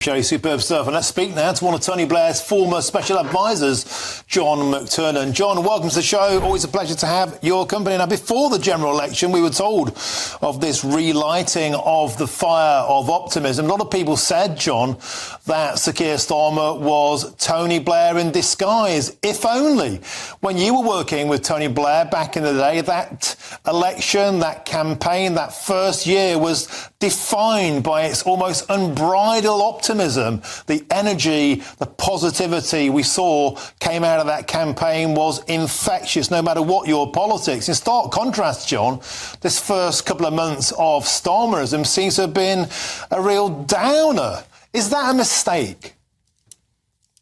Sherry, superb stuff. And let's speak now to one of Tony Blair's former special advisors, John McTernan. John, welcome to the show. Always a pleasure to have your company. Now, before the general election, we were told of this relighting of the fire of optimism. A lot of people said, John, that Sir Keir Starmer was Tony Blair in disguise. If only when you were working with Tony Blair back in the day, that election, that campaign, that first year was defined by its almost unbridled optimism. The energy, the positivity we saw came out of that campaign was infectious, no matter what your politics. In stark contrast, John, this first couple of months of Starmerism seems to have been a real downer. Is that a mistake?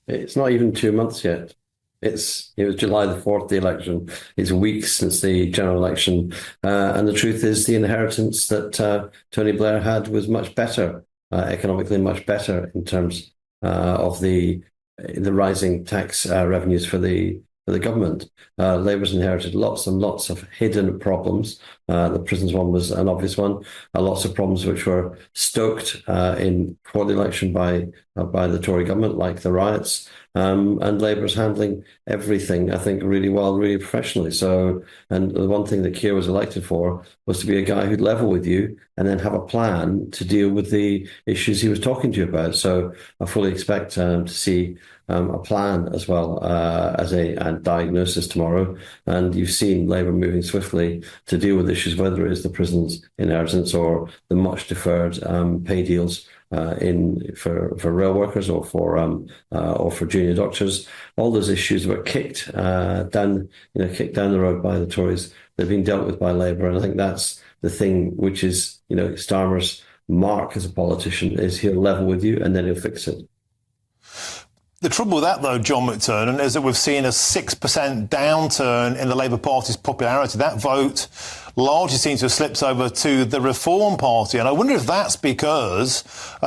It's not even 2 months yet. It was July the 4th, the election. It's weeks since the general election. And the truth is the inheritance that Tony Blair had was much better, economically much better in terms of the rising tax revenues for the government. Labour's inherited lots and lots of hidden problems. The prisons one was an obvious one. Lots of problems which were stoked before the election by the Tory government, like the riots. And Labour's handling everything, I think, really well, really professionally. So, and the one thing that Keir was elected for was to be a guy who'd level with you and then have a plan to deal with the issues he was talking to you about. So I fully expect to see a plan as well as a diagnosis tomorrow. And you've seen Labour moving swiftly to deal with issues, whether it is the prisons inheritance or the much deferred pay deals for rail workers or for junior doctors. All those issues were kicked down the road by the Tories. They've been dealt with by Labour, and I think that's the thing which is, Starmer's mark as a politician is he'll level with you and then he'll fix it. The trouble with that, though, John McTernan, is that we've seen a 6% downturn in the Labour Party's popularity. That vote largely seems to have slipped over to the Reform Party. And I wonder if that's because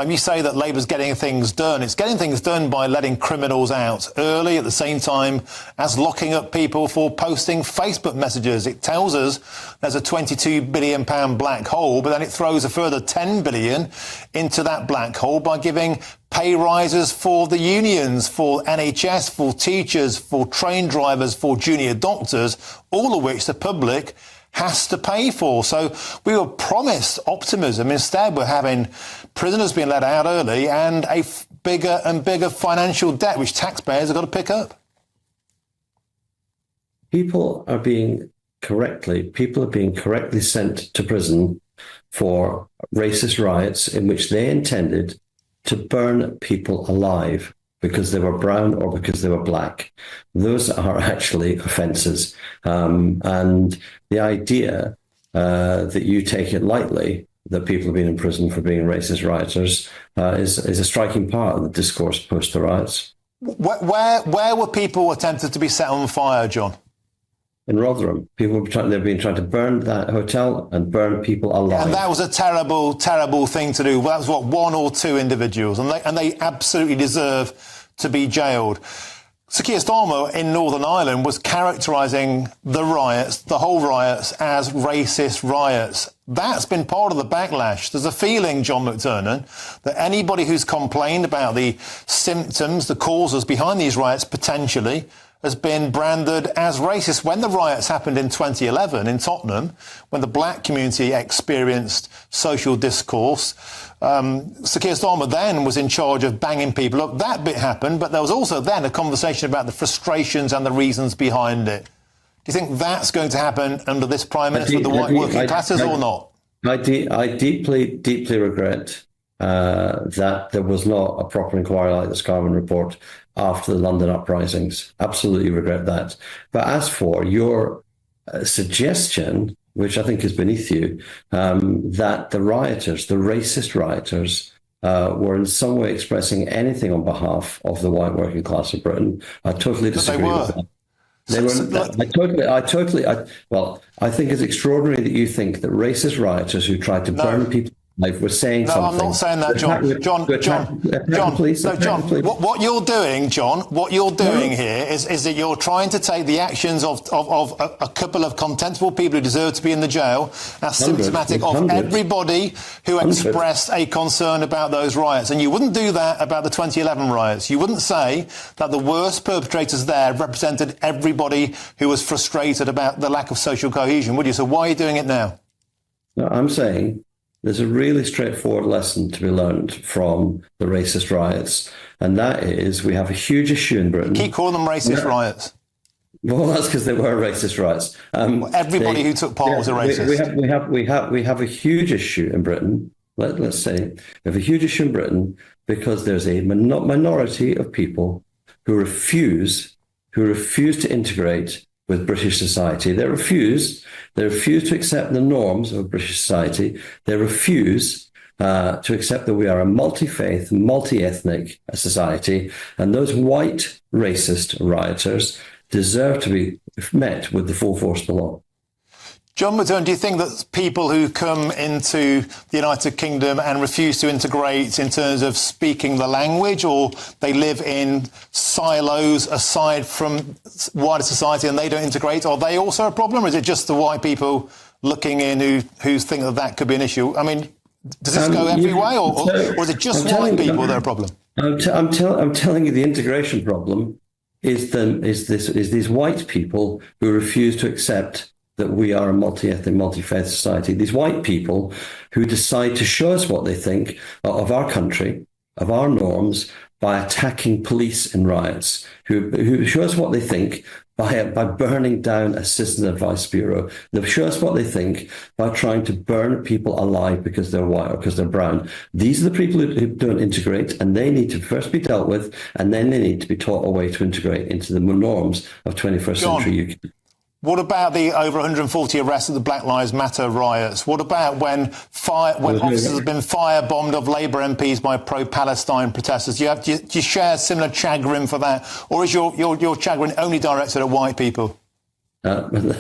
you say that Labour's getting things done. It's getting things done by letting criminals out early at the same time as locking up people for posting Facebook messages. It tells us there's a £22 billion black hole, but then it throws a further £10 billion into that black hole by giving pay rises for the unions, for NHS, for teachers, for train drivers, for junior doctors, all of which the public has to pay for. So we were promised optimism. Instead, we're having prisoners being let out early and a bigger and bigger financial debt, which taxpayers have got to pick up. People are being correctly sent to prison for racist riots in which they intended to burn people alive because they were brown or because they were black. Those are actually offences. And the idea that you take it lightly, that people have been in prison for being racist rioters, is a striking part of the discourse post the riots. Where were people attempted to be set on fire, John? In Rotherham, they've been trying to burn that hotel and burn people alive. And that was a terrible, terrible thing to do. That was one or two individuals, and they absolutely deserve to be jailed. Sir Keir Starmer in Northern Ireland was characterising the riots, the whole riots, as racist riots. That's been part of the backlash. There's a feeling, John McTernan, that anybody who's complained about the symptoms, the causes behind these riots potentially, has been branded as racist. When the riots happened in 2011 in Tottenham, when the black community experienced social discourse, Sir Keir Starmer then was in charge of banging people up. That bit happened, but there was also then a conversation about the frustrations and the reasons behind it. Do you think that's going to happen under this Prime Minister of the white working classes or not? I deeply, deeply regret that there was not a proper inquiry like the Scarman report after the London uprisings. Absolutely regret that. But as for your suggestion, which I think is beneath you, that the rioters, the racist rioters, were in some way expressing anything on behalf of the white working class of Britain, I totally disagree with that. I think it's extraordinary that you think that racist rioters who tried to burn people We're saying No, something. I'm not saying that, John. John, what you're doing, John, what you're doing here is that you're trying to take the actions of a couple of contemptible people who deserve to be in the jail as symptomatic of everybody who expressed a concern about those riots. And you wouldn't do that about the 2011 riots. You wouldn't say that the worst perpetrators there represented everybody who was frustrated about the lack of social cohesion, would you? So why are you doing it now? No, I'm saying there's a really straightforward lesson to be learned from the racist riots, and that is we have a huge issue in Britain. Keep calling them racist riots. Well, that's because they were racist riots. Everybody who took part was a racist. We have a huge issue in Britain. Let's say we have a huge issue in Britain because there's a minority of people who refuse to integrate with British society. They refuse to accept the norms of British society. They refuse to accept that we are a multi-faith, multi-ethnic society. And those white racist rioters deserve to be met with the full force of the law. John McTernan, do you think that people who come into the United Kingdom and refuse to integrate in terms of speaking the language, or they live in silos aside from wider society and they don't integrate, are they also a problem, or is it just the white people looking in who think that could be an issue? I mean, does this go every way, or is it just white people that are a problem? I'm telling you, the integration problem is these white people who refuse to accept that we are a multi-ethnic, multi-faith society. These white people who decide to show us what they think of our country, of our norms, by attacking police in riots, who show us what they think by burning down a citizen advice bureau. They show us what they think by trying to burn people alive because they're white or because they're brown. These are the people who don't integrate, and they need to first be dealt with, and then they need to be taught a way to integrate into the norms of 21st century UK. What about the over 140 arrests at the Black Lives Matter riots? What about when officers have been firebombed of Labour MPs by pro-Palestine protesters? Do you share similar chagrin for that? Or is your chagrin only directed at white people? The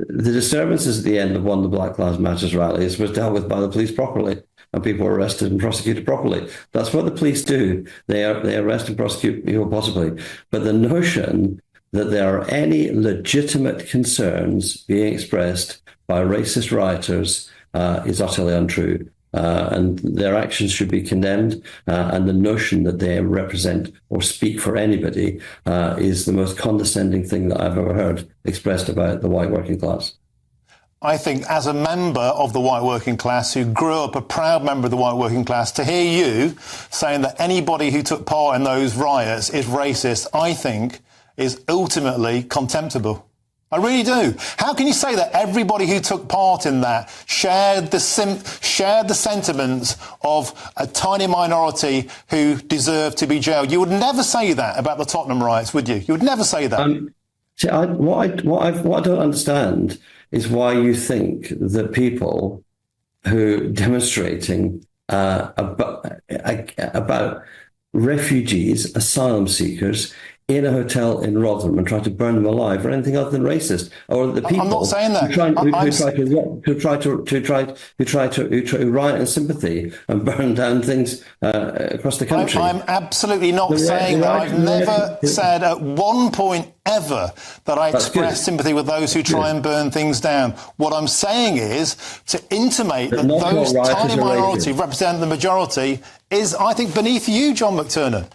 disturbances at the end of one of the Black Lives Matter rallies was dealt with by the police properly, and people were arrested and prosecuted properly. That's what the police do. They arrest and prosecute people possibly. But the notion that there are any legitimate concerns being expressed by racist rioters is utterly untrue. And their actions should be condemned. And the notion that they represent or speak for anybody is the most condescending thing that I've ever heard expressed about the white working class. I think as a member of the white working class who grew up a proud member of the white working class, to hear you saying that anybody who took part in those riots is racist, I think is ultimately contemptible. I really do. How can you say that everybody who took part in that shared the sentiments of a tiny minority who deserve to be jailed? You would never say that about the Tottenham riots, would you? You would never say that. What I don't understand is why you think that people who demonstrating about refugees, asylum seekers in a hotel in Rotherham and try to burn them alive or anything other than racist, or the people I'm not saying that. who try to riot in sympathy and burn down things across the country. I'm absolutely not saying that. I've never said at one point ever that I express sympathy with those who try and burn things down. What I'm saying is to intimate that those tiny minority represent the majority is, I think, beneath you, John McTernan.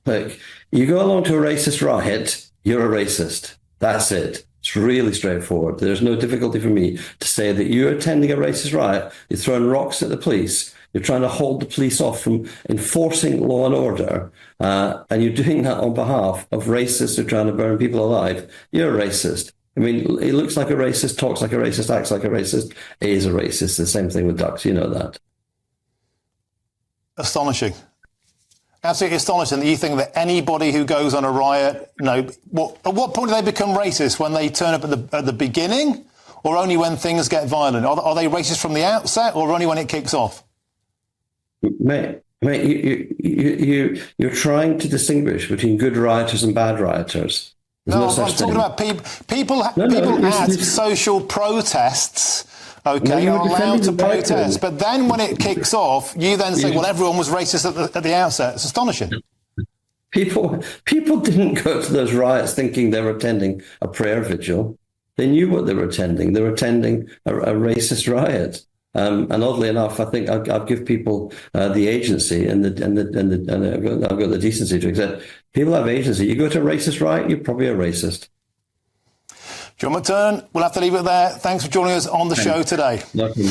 Look, you go along to a racist riot, you're a racist. That's it. It's really straightforward. There's no difficulty for me to say that you're attending a racist riot, you're throwing rocks at the police, you're trying to hold the police off from enforcing law and order, and you're doing that on behalf of racists who are trying to burn people alive. You're a racist. I mean, he looks like a racist, talks like a racist, acts like a racist, he is a racist. The same thing with ducks, you know that. Astonishing. Absolutely astonishing that you think that anybody who goes on a riot, at what point do they become racist? When they turn up at the beginning, or only when things get violent? Are they racist from the outset, or only when it kicks off? Mate, you're trying to distinguish between good rioters and bad rioters. I'm talking about people at social protests Okay, No, you you're were allowed to defending the right protest. thing. But then when it kicks off, you then say, well, everyone was racist at the outset. It's astonishing. People didn't go to those riots thinking they were attending a prayer vigil. They knew what they were attending. They were attending a racist riot. And oddly enough, I think I'll give people the agency and I've got the decency to accept. People have agency. You go to a racist riot, you're probably a racist. John McTernan, we'll have to leave it there. Thanks for joining us on the show today. Welcome.